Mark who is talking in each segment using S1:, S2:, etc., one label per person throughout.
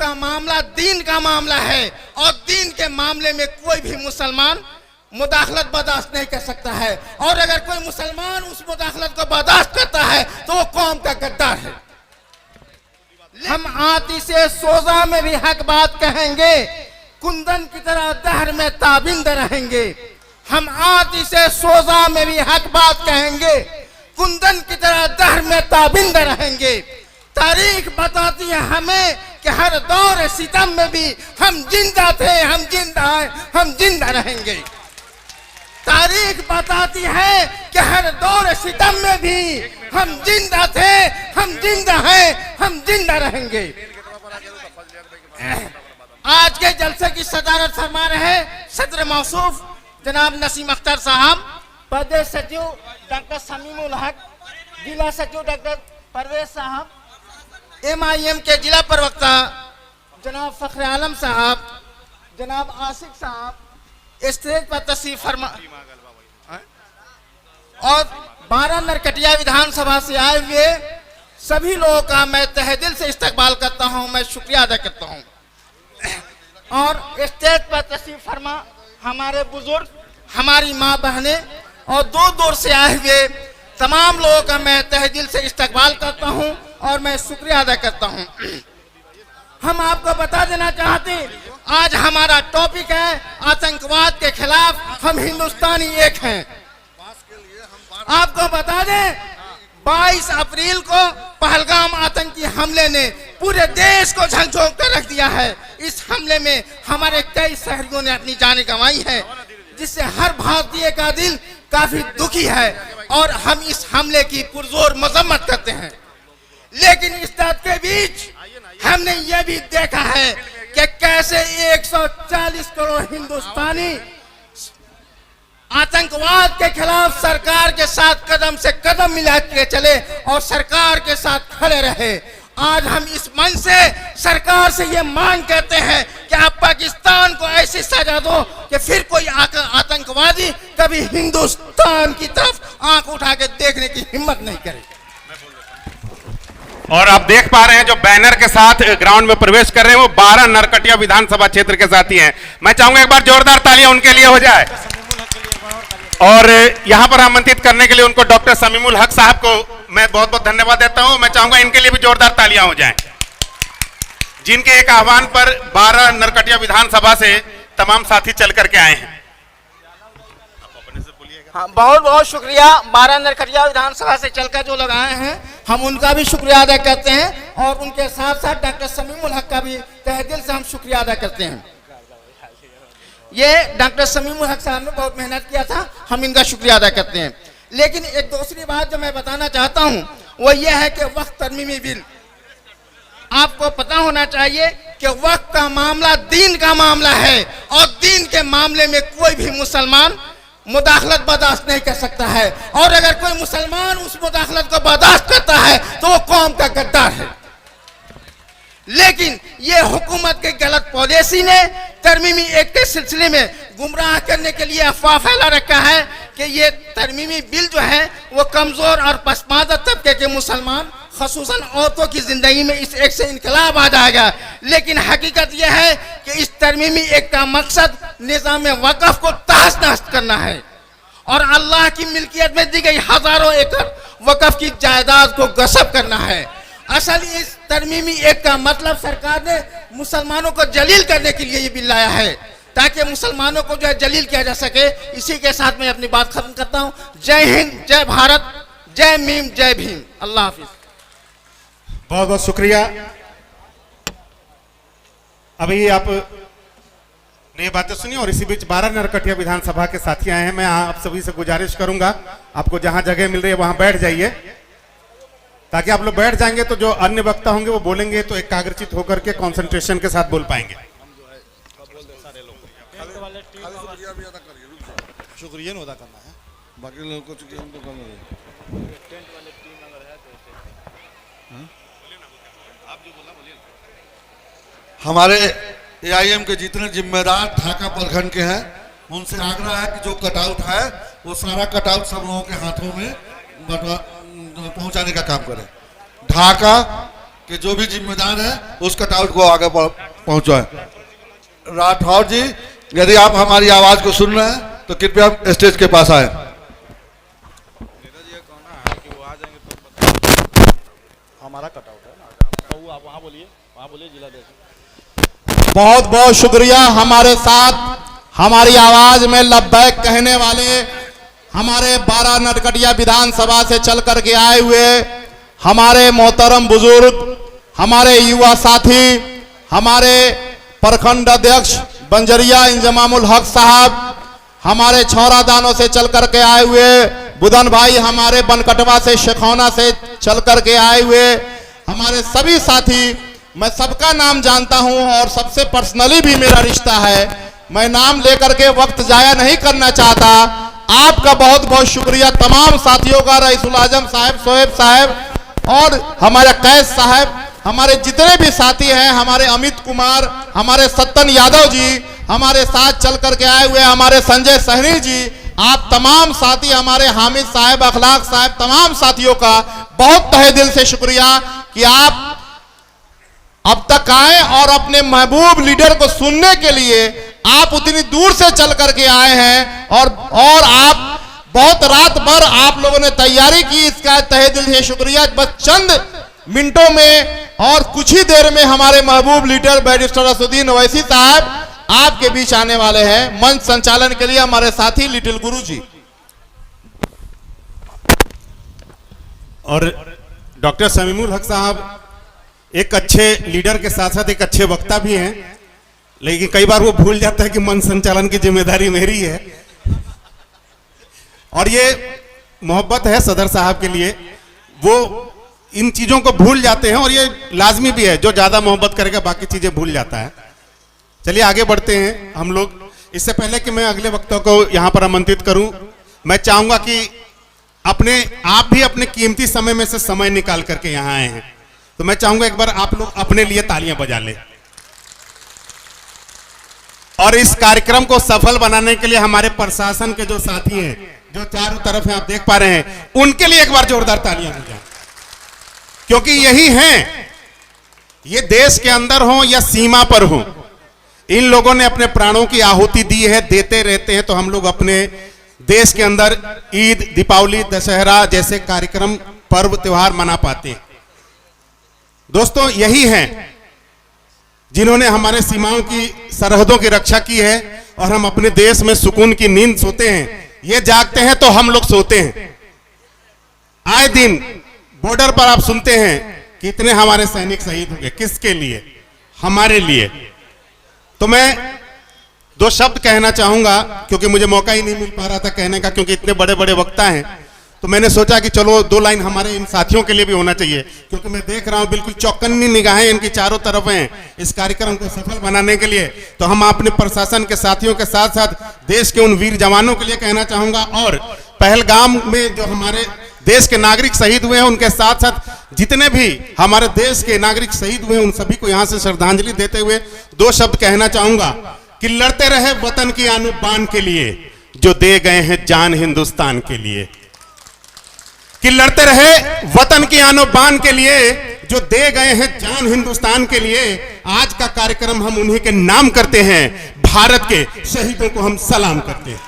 S1: का मामला दीन का मामला है और दीन के मामले में कोई भी मुसलमान मुदाखलत बर्दाश्त नहीं कर सकता है, और अगर कोई मुसलमान उस मुदाखलत को बर्दाश्त करता है तो वो कौम का गद्दार है। हम आती से सोजा में भी हक बात कहेंगे, कुंदन की तरह दहर में ताबिंद रहेंगे। हम आती से सोजा में भी हक बात कहेंगे, कुंदन की तरह दहर में ताबिंद रहेंगे। तारीख बताती है हमें कि हर दौर सितम में भी हम जिंदा थे, हम जिंदा हैं, हम जिंदा रहेंगे। तारीख बताती है कि हर दौर सितम में भी हम जिंदा थे, हम जिंदा हैं, हम जिंदा रहेंगे। आज के जलसे की सदारत फरमा रहे सदर मौसूफ जनाब नसीम अख्तर साहब, प्रदेश सचिव डॉक्टर समीमुल हक, जिला सचिव डॉक्टर परवेज साहब, MIM के जिला प्रवक्ता जनाब फखर आलम साहब, जनाब आसिफ साहब स्टेज पर तशरीफ फरमा, और 12 नरकटिया विधानसभा से आए हुए सभी लोगों का मैं तहे दिल से इस्तकबाल करता हूं, मैं शुक्रिया अदा करता हूं। और स्टेज पर तशरीफ फरमा हमारे बुजुर्ग, हमारी माँ बहनें और दूर दूर से आए हुए तमाम लोगों का मैं तहे दिल से इस्तकबाल करता हूं और मैं शुक्रिया अदा करता हूं। हम आपको बता देना चाहते आज हमारा टॉपिक है आतंकवाद के खिलाफ हम हिंदुस्तानी एक हैं। आपको बता दें 22 अप्रैल को पहलगाम आतंकी हमले ने पूरे देश को झकझोर कर रख दिया है। इस हमले में हमारे कई शहरियों ने अपनी जान गंवाई है, जिससे हर भारतीय का दिल काफी दुखी है और हम इस हमले की पुरजोर मजम्मत करते हैं। लेकिन इस बात के बीच हमने ये भी देखा है कि कैसे 140 करोड़ हिंदुस्तानी आतंकवाद के खिलाफ सरकार के साथ कदम से कदम मिला के चले और सरकार के साथ खड़े रहे। आज हम इस मंच से सरकार से ये मांग करते हैं कि आप पाकिस्तान को ऐसी सजा दो कि फिर कोई आतंकवादी कभी हिंदुस्तान की तरफ आंख उठा के देखने की हिम्मत नहीं करे।
S2: और आप देख पा रहे हैं जो बैनर के साथ ग्राउंड में प्रवेश कर रहे हैं वो 12 नरकटिया विधानसभा क्षेत्र के साथी हैं। मैं चाहूंगा एक बार जोरदार तालियां उनके लिए हो जाए और यहां पर आमंत्रित करने के लिए उनको डॉक्टर समीमुल हक साहब को मैं बहुत बहुत धन्यवाद देता हूं। मैं चाहूंगा इनके लिए भी जोरदार तालियां हो जाएं, जिनके एक आह्वान पर 12 नरकटिया विधानसभा से तमाम साथी चल करके आए हैं।
S1: हाँ, बहुत बहुत शुक्रिया। 12 नरकटिया विधानसभा से चलकर जो लोग आए हैं हम उनका भी शुक्रिया अदा करते हैं और उनके साथ साथ डॉक्टर समीमुल हक का भी तहे दिल से हम शुक्रिया अदा करते हैं। ये डॉक्टर समीमुल हक साहब ने बहुत मेहनत किया था, हम इनका शुक्रिया अदा करते हैं। लेकिन एक दूसरी बात जो मैं बताना चाहता हूं वो ये है कि वक्त तरमीमी बिल, आपको पता होना चाहिए कि वक्त का मामला दीन का मामला है और दीन के मामले में कोई भी मुसलमान मुदाखलत बर्दाश्त नहीं कर सकता है, और अगर कोई मुसलमान उस मुदाखलत को बर्दाश्त करता है तो वो कौम का गद्दार है। लेकिन ये हुकूमत के गलत पॉलिसी ने तरमीमी एक्ट के सिलसिले में गुमराह करने के लिए अफवाह फैला रखा है कि ये तरमीमी बिल जो है वो कमजोर और पसमानदा तबके के मुसलमान खसूसन औरतों की जिंदगी में इस एक्ट से इनकलाब आ जाएगा। लेकिन हकीकत यह है कि इस तरमीमी एक्ट का मकसद निज़ाम वक़्फ़ को तहस नहस करना है और अल्लाह की मिल्कियत में दी गई हजारों एकड़ वक़्फ़ की जायदाद को गस्ब करना है। असल इस तरमीमी एक्ट का मतलब सरकार ने मुसलमानों को जलील करने के लिए ये बिल लाया है ताकि मुसलमानों को जो है जलील किया जा सके। इसी के साथ मैं अपनी बात खत्म करता हूँ। जय हिंद, जय भारत, जय मीम, जय भीम, अल्लाह हाफिज।
S2: बहुत बहुत शुक्रिया। अभी आप ने ये बातें सुनी और इसी बीच 12 नरकटिया विधानसभा के साथी आए हैं। मैं आप सभी से गुजारिश करूंगा आपको जहां जगह मिल रही है वहां बैठ जाइए, ताकि आप लोग बैठ जाएंगे तो जो अन्य वक्ता होंगे वो बोलेंगे तो एकाग्रचित होकर के कंसंट्रेशन के साथ बोल पाएंगे।
S3: शुक्रिया अदा करना है, बाकी लोगों को हमारे AIM के जितने जिम्मेदार ढाका प्रखंड के हैं उनसे आग्रह है कि जो कटआउट है वो सारा कटआउट सब लोगों के हाथों में पहुंचाने का काम करें। ढाका कि जो भी जिम्मेदार है उस कटआउट को आगे पहुंचाए। राठौर जी, यदि आप हमारी आवाज को सुन रहे हैं तो कृपया स्टेज के पास आए।
S4: हमारा कटआउट है ना, आप वहाँ बोलिए जिलाध्यक्ष। बहुत बहुत शुक्रिया। हमारे साथ हमारी आवाज में लब्बैक कहने वाले हमारे 12 नरकटिया विधानसभा से चल करके आए हुए हमारे मोहतरम बुजुर्ग, हमारे युवा साथी, हमारे प्रखंड अध्यक्ष बंजरिया इंजमामुल हक साहब, हमारे छौरा दानों से चल करके आए हुए बुधन भाई, हमारे बनकटवा से शेखौना से चल करके आए हुए हमारे सभी साथी, मैं सबका नाम जानता हूं और सबसे पर्सनली भी मेरा रिश्ता है। मैं नाम लेकर के वक्त जाया नहीं करना चाहता। आपका बहुत बहुत शुक्रिया तमाम साथियों का, रईसुल आजम साहब, शोएब साहब और हमारे कैस साहब, हमारे जितने भी साथी हैं, हमारे अमित कुमार, हमारे सत्तन यादव जी, हमारे साथ चल करके आए हुए हमारे संजय सहनी जी, आप तमाम साथी, हमारे हामिद साहब, अखलाक साहब, तमाम साथियों का बहुत तहे दिल से शुक्रिया कि आप अब तक आए और अपने महबूब लीडर को सुनने के लिए आप उतनी दूर से चल करके आए हैं और आप बहुत रात भर आप लोगों ने तैयारी की, इसका तहे दिल से शुक्रिया। बस चंद मिनटों में और कुछ ही देर में हमारे महबूब लीडर बैरिस्टर असुद्दीन ओवैसी साहब आपके बीच आने वाले हैं। मंच संचालन के लिए हमारे साथी लिटिल गुरु जी
S5: और डॉक्टर समीमुल हक साहब एक अच्छे लीडर के साथ साथ एक अच्छे वक्ता भी हैं, लेकिन कई बार वो भूल जाता है कि मंच संचालन की जिम्मेदारी मेरी है। और ये मोहब्बत है सदर साहब के लिए, वो इन चीजों को भूल जाते हैं और ये लाजमी भी है, जो ज्यादा मोहब्बत करेगा बाकी चीजें भूल जाता है। चलिए आगे बढ़ते हैं हम लोग। इससे पहले कि मैं अगले वक्ता को यहां पर आमंत्रित करूं, मैं चाहूंगा कि आप भी अपने कीमती समय में से समय निकाल करके यहां आए हैं, तो मैं चाहूंगा एक बार आप लोग अपने लिए तालियां बजा लें। और इस कार्यक्रम को सफल बनाने के लिए हमारे प्रशासन के जो साथी हैं, जो चारों तरफ हैं आप देख पा रहे हैं, उनके लिए एक बार जोरदार तालियां बजाएं, क्योंकि यही हैं, ये देश के अंदर हो या सीमा पर हो, इन लोगों ने अपने प्राणों की आहुति दी है, देते रहते हैं, तो हम लोग अपने देश के अंदर ईद, दीपावली, दशहरा जैसे कार्यक्रम, पर्व, त्योहार मना पाते हैं। दोस्तों यही हैं जिन्होंने हमारे सीमाओं की, सरहदों की रक्षा की है और हम अपने देश में सुकून की नींद सोते हैं। ये जागते हैं तो हम लोग सोते हैं। आए दिन बॉर्डर पर आप सुनते हैं कि इतने हमारे सैनिक शहीद हो गए, किसके लिए? हमारे लिए। तो मैं दो शब्द कहना चाहूंगा, क्योंकि मुझे मौका ही नहीं मिल पा रहा था कहने का, क्योंकि इतने बड़े बड़े वक्ता हैं, तो मैंने सोचा कि चलो 2 लाइन हमारे इन साथियों के लिए भी होना चाहिए, क्योंकि मैं देख रहा हूं बिल्कुल चौकन्नी निगाहें इनकी चारों तरफ हैं इस कार्यक्रम को सफल बनाने के लिए। तो हम अपने प्रशासन के साथियों के साथ साथ देश के उन वीर जवानों के लिए कहना चाहूंगा, और पहलगाम में जो हमारे देश के नागरिक शहीद हुए हैं, उनके साथ साथ जितने भी हमारे देश के नागरिक शहीद हुए हैं, उन सभी को यहां से श्रद्धांजलि देते हुए 2 शब्द कहना चाहूंगा कि लड़ते रहे वतन की आन बान के लिए, जो दे गए हैं जान हिंदुस्तान के लिए। कि लड़ते रहे वतन की आन बान के लिए, जो दे गए हैं जान हिंदुस्तान के लिए। आज का कार्यक्रम हम उन्हीं के नाम करते हैं, भारत के शहीदों को हम सलाम करते हैं।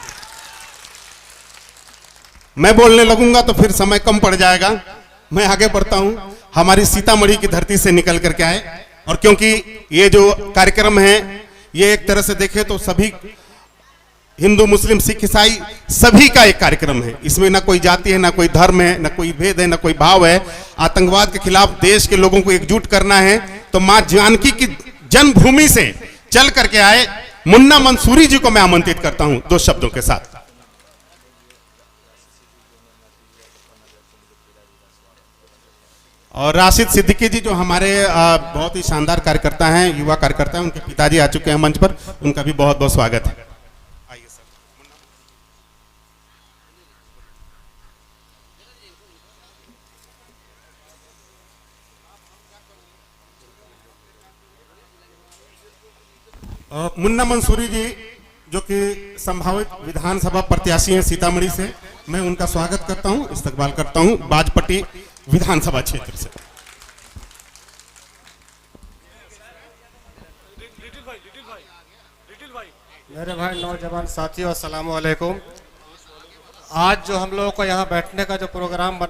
S5: मैं बोलने लगूंगा तो फिर समय कम पड़ जाएगा, मैं आगे बढ़ता हूं। हमारी सीतामढ़ी की धरती से निकल करके आए, और क्योंकि ये जो कार्यक्रम है ये एक तरह से देखें तो सभी हिंदू, मुस्लिम, सिख, ईसाई सभी का एक कार्यक्रम है। इसमें ना कोई जाति है, ना कोई धर्म है, ना कोई भेद है, ना कोई भाव है। आतंकवाद के खिलाफ देश के लोगों को एकजुट करना है, तो मां जानकी की जन्मभूमि से चल करके आए मुन्ना मंसूरी जी को मैं आमंत्रित करता हूं 2 शब्दों के साथ। और राशिद सिद्दीकी जी जो हमारे बहुत ही शानदार कार्यकर्ता हैं, युवा कार्यकर्ता हैं, उनके पिताजी आ चुके हैं मंच पर, उनका भी बहुत बहुत स्वागत है। आइए सर। मुन्ना मंसूरी जी जो कि संभावित विधानसभा प्रत्याशी हैं सीतामढ़ी से, मैं उनका स्वागत करता हूं, इस्तकबाल करता हूं बाजपट्टी विधानसभा क्षेत्र से।
S6: मेरे भाई नौजवान साथियों अस्सलाम वालेकुम। आज जो हम लोगों को यहाँ बैठने का जो प्रोग्राम